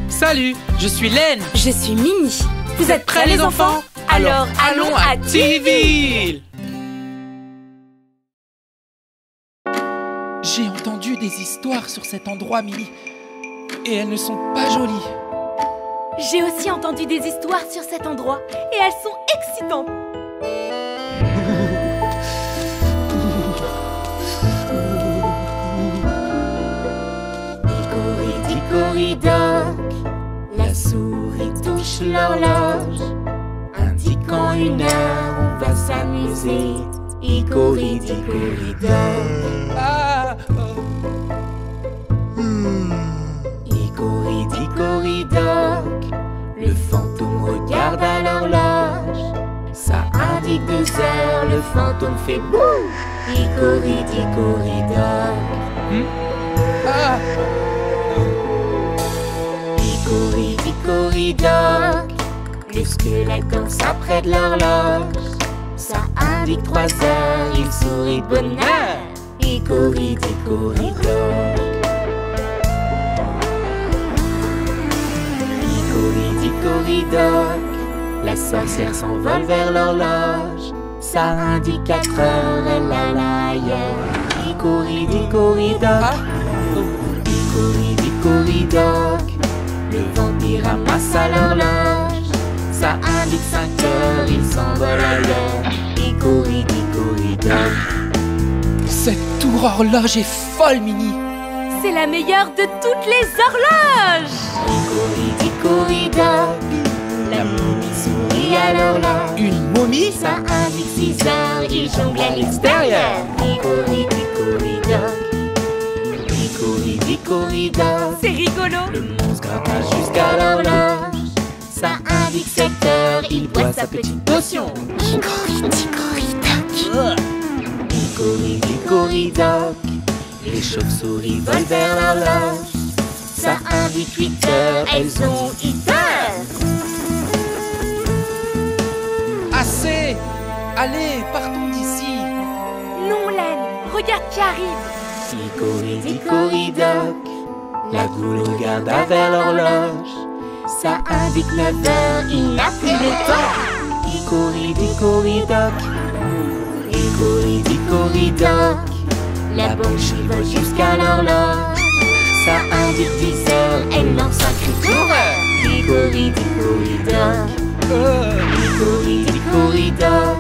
Salut, je suis Len. Je suis Minnie. Vous êtes prêts les enfants? Alors allons à Tiville. J'ai entendu des histoires sur cet endroit, Minnie. Et elles ne sont pas jolies. J'ai aussi entendu des histoires sur cet endroit et elles sont excitantes. Hickory-dickory-dock, la souris touche l'horloge, indiquant une heure, on va s'amuser. Hickory-dickory-dock. Ah, Hickory-dickory-dock, le fantôme regarde à l'horloge. Ça indique 2 heures, le fantôme fait bouh. Hickory-dickory-dock. ah. Hickory-dickory-dock, le squelette danse après de l'horloge. Ça indique 3 heures, il sourit de bonheur. Hickory-dickory-dock. Hickory-dickory-dock, la sorcière s'envole vers l'horloge. Ça indique 4 heures, elle alla ailleurs. Hickory-dickory-dock. Hickory-dickory-dock, le vampire ramasse à l'horloge. Ça indique 5 heures, il s'envole ailleurs. Hickory-dickory-dock. Cette tour horloge est folle, Minnie. C'est la meilleure de toutes les horloges. Hickory-dickory-dock, la momie sourit à l'horloge. Une momie? Ça indique 6 heures, il jongle à l'extérieur. Hickory-dickory-dock. Hickory-dickory-dock, C'est rigolo. le monstre grimpe jusqu'à l'horloge. Ça indique 7 heures, il boit sa petite potion. Hickory-dickory-dock. Hickory-dickory-dock, les chauves-souris volent vers l'horloge. Ça indique 8 heures, elles ont eu peur. Assez. Allez, partons d'ici. Non, Len, regarde qui arrive. Hickory-dickory-dock, la goule regarde vers l'horloge. Ça indique 9 heures, il n'a plus le temps. Hickory-dickory-dock. Hickory-dickory-dock, la banshee vole jusqu'à l'horloge. Ça indique 10 heures, elle lance un cri d'horreur. Hickory-dickory-dock. Hickory-dickory-dock,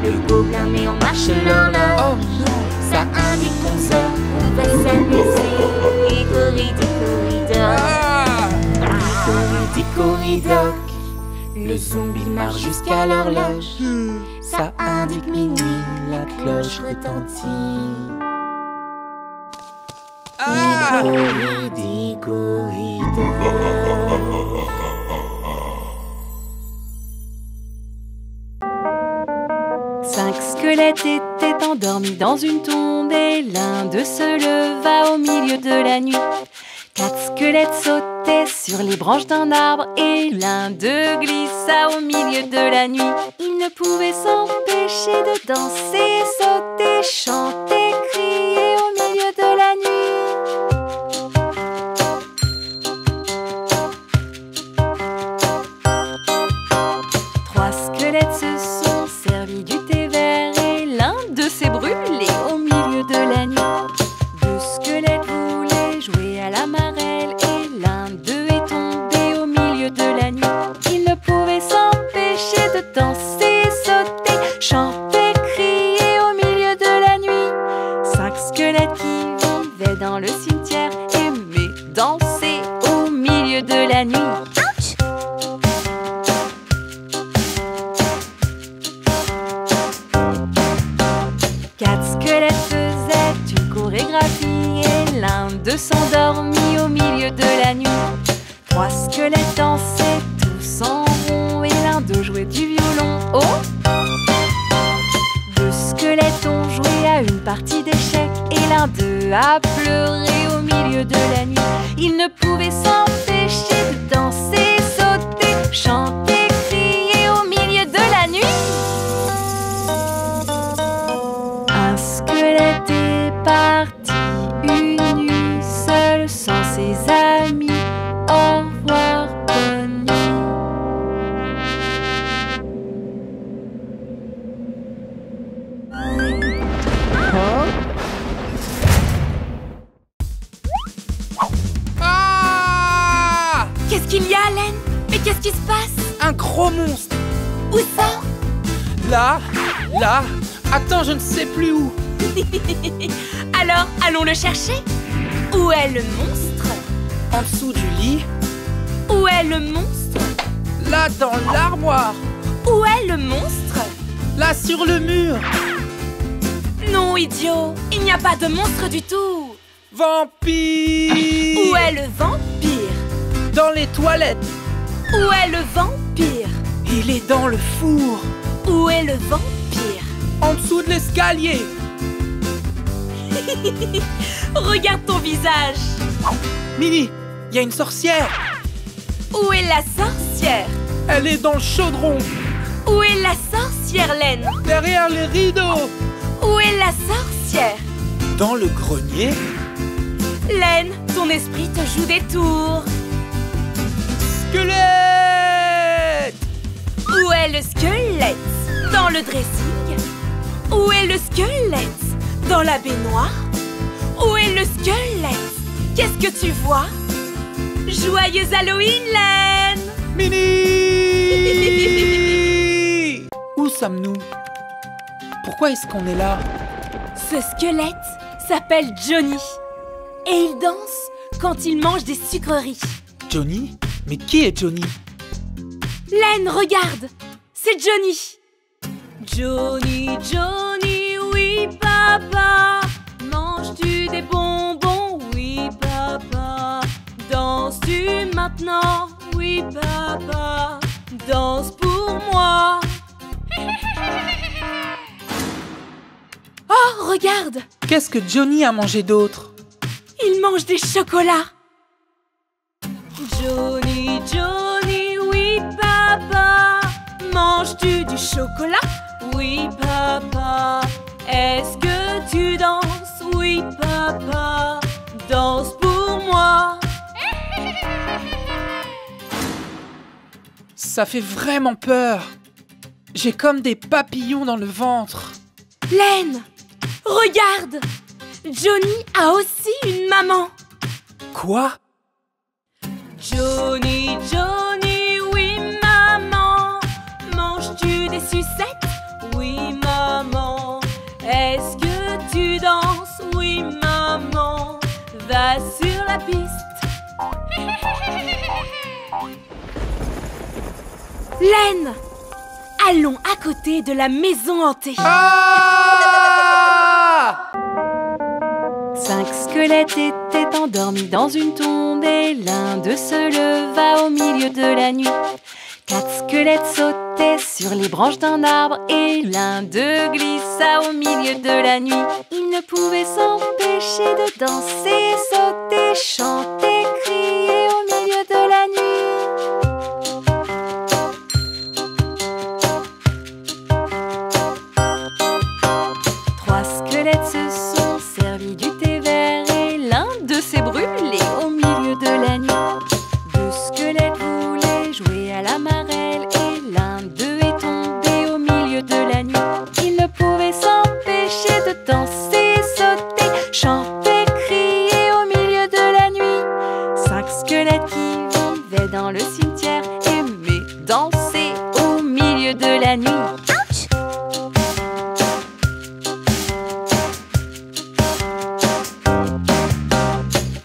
le gobelin met en marche l'horloge. Oh non. Ça indique 11 heures, on va s'amuser. Hickory-dickory-dock. Ah. Hickory-dickory-dock, le zombie marche jusqu'à l'horloge. Ça indique minuit, la cloche retentit. Ah. Hickory-dickory-dock. Cinq squelettes étaient endormis dans une tombe et l'un d'eux se leva au milieu de la nuit. 4 squelettes sautaient sur les branches d'un arbre et l'un d'eux glissa au milieu de la nuit. Ils ne pouvaient s'empêcher de danser, sauter, chanter, crier au milieu de la nuit. 3 squelettes se sont servis du thé vert et l'un d'eux s'est brûlé au milieu de la nuit. 2 squelettes voulaient jouer à la marelle et l'un d'eux est tombé au milieu de la nuit. Ils ne pouvaient s'empêcher de danser, sauter, chanter, crier au milieu de la nuit. 5 squelettes qui vivaient dans le cimetière aimaient danser au milieu de la nuit. 4 squelettes faisaient une chorégraphie et l'un d'eux s'endormit au milieu de la nuit. 3 squelettes dansaient tous en rond et l'un d'eux jouait du violon. Oh! 2 squelettes ont joué à une partie d'échecs et l'un d'eux a pleuré au milieu de la nuit. Ils ne pouvaient s'empêcher de danser, sauter, chanter, crier au milieu de la nuit. Un squelette est parti une nuit seul sans ses amis. Au revoir. qu'il y a, Len? Mais qu'est-ce qui se passe? Un gros monstre. Où ça? Là. Attends, je ne sais plus où. Alors, allons le chercher. Où est le monstre? En dessous du lit. Où est le monstre? Là, dans l'armoire. Où est le monstre? Là, sur le mur. Non, idiot, il n'y a pas de monstre du tout. Vampire. Où est le vampire? Dans les toilettes. Où est le vampire? Il est dans le four. Où est le vampire? En dessous de l'escalier. Regarde ton visage. Minnie, il y a une sorcière. Où est la sorcière? Elle est dans le chaudron. Où est la sorcière, Len? Derrière les rideaux. Où est la sorcière? Dans le grenier. Len, ton esprit te joue des tours. Squelette. Où est le squelette? Dans le dressing. Où est le squelette? Dans la baignoire. Où est le squelette? Qu'est-ce que tu vois? Joyeux Halloween, Len! Minnie. Où sommes-nous? Pourquoi est-ce qu'on est là? Ce squelette s'appelle Johnny. Et il danse quand il mange des sucreries. Johnny? Mais qui est Johnny? Len, regarde! C'est Johnny! Johnny, Johnny, oui papa. Manges-tu des bonbons? Oui papa. Danses-tu maintenant? Oui papa. Danse pour moi. Oh, regarde! Qu'est-ce que Johnny a mangé d'autre? Il mange des chocolats. Johnny, Johnny, oui papa. Manges-tu du chocolat? Oui papa. Est-ce que tu danses? Oui papa. Danse pour moi. Ça fait vraiment peur. J'ai comme des papillons dans le ventre. Len, regarde! Johnny a aussi une maman. Quoi? Johnny, Johnny, oui maman. Manges-tu des sucettes? Oui maman. Est-ce que tu danses? Oui maman. Va sur la piste. Len, allons à côté de la maison hantée. Ah! 5 squelettes étaient endormis dans une tombe et l'un d'eux se leva au milieu de la nuit. 4 squelettes sautaient sur les branches d'un arbre et l'un d'eux glissa au milieu de la nuit. Ils ne pouvaient s'empêcher de danser, sauter, chanter, crier au milieu de la nuit. Trois squelettes se sont servis du thé vert et l'un d'eux s'est brûlé au milieu de la nuit. 2 squelettes voulaient jouer à la marelle et l'un d'eux est tombé au milieu de la nuit. Ils ne pouvaient s'empêcher de danser, sauter, chanter, crier au milieu de la nuit. 5 squelettes qui vivaient dans le cimetière aimaient danser au milieu de la nuit. Ouch!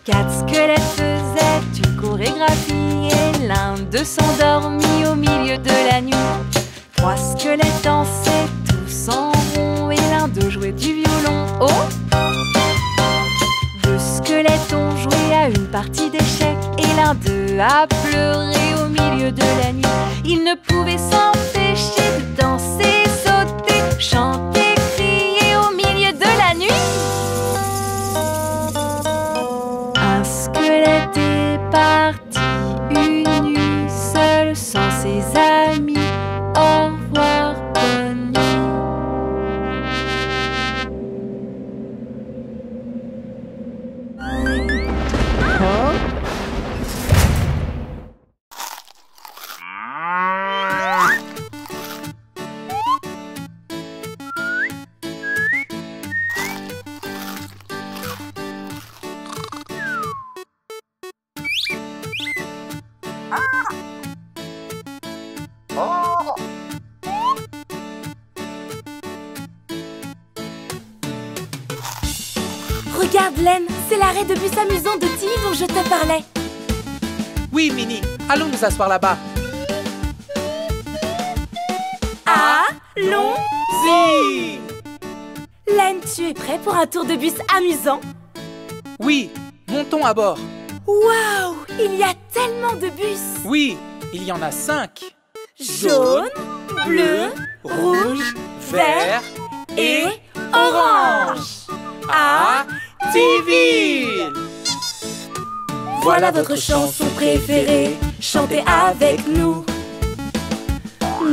4 squelettes faisaient une chorégraphie et l'un d'eux s'endormit au milieu de la nuit. 3 squelettes dansaient tous en rond et l'un d'eux jouait du violon. Oh! 2 squelettes ont joué à une partie d'échecs et l'un d'eux a pleuré au milieu de la nuit. Ils ne pouvaient s'empêcher de danser, sauter, chanter, crier au milieu de la nuit. Un squelette est parti une nuit seul sans ses amis. Au revoir, bonne nuit. Regarde, Len, c'est l'arrêt de bus amusant de Tilly dont je te parlais. Oui, Minnie, allons nous asseoir là-bas. Allons-y! Len, tu es prêt pour un tour de bus amusant? Oui, montons à bord. Waouh! Il y a tellement de bus! Oui, il y en a 5. Jaune, bleu, rouge, vert et orange. À Tiville! Voilà votre chanson préférée, chantez avec nous.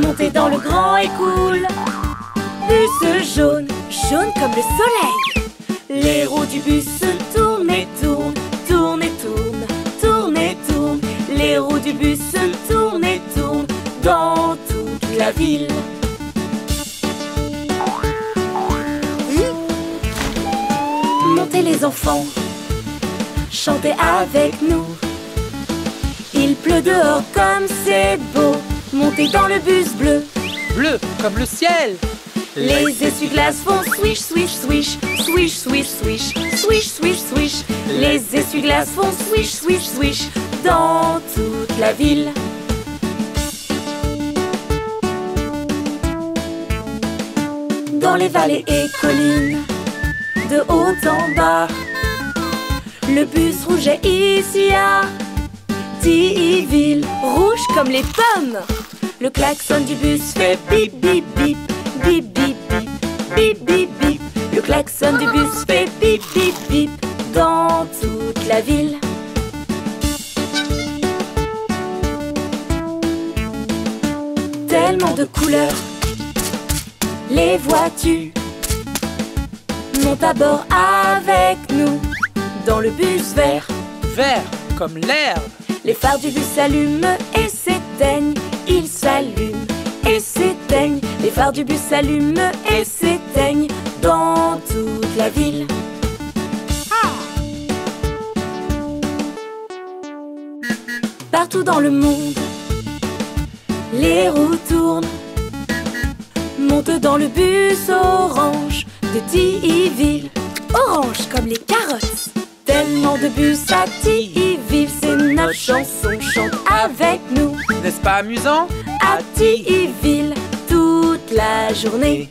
Montez dans le grand et cool bus jaune, jaune comme le soleil. Les roues du bus tournent et tournent, tournent et tournent, tournent et tournent. Les roues du bus tournent et tournent dans toute la ville. Montez les enfants, chantez avec nous. Il pleut dehors comme c'est beau. Montez dans le bus bleu. Bleu comme le ciel. Les essuie-glaces font swish, swish, swish, swish, swish, swish, swish, swish, swish. Les essuie-glaces font swish, swish, swish dans toute la ville. Dans les vallées et collines, de haut en bas, le bus rouge est ici à Tiville, rouge comme les pommes. Le klaxon du bus fait bip bip bip, bip bip bip, bip bip bip. Le klaxon du bus fait bip bip bip dans toute la ville. Tellement de couleurs, les vois-tu? Monte à bord avec nous dans le bus vert. Vert comme l'herbe. Les phares du bus s'allument et s'éteignent. Ils s'allument et s'éteignent. Les phares du bus s'allument et s'éteignent dans toute la ville. Partout dans le monde, les roues tournent. Monte dans le bus orange de Tiville. Orange comme les carottes. Tellement de bus à Tiville, c'est notre chanson, chante avec nous. N'est-ce pas amusant? À Tiville, toute la journée.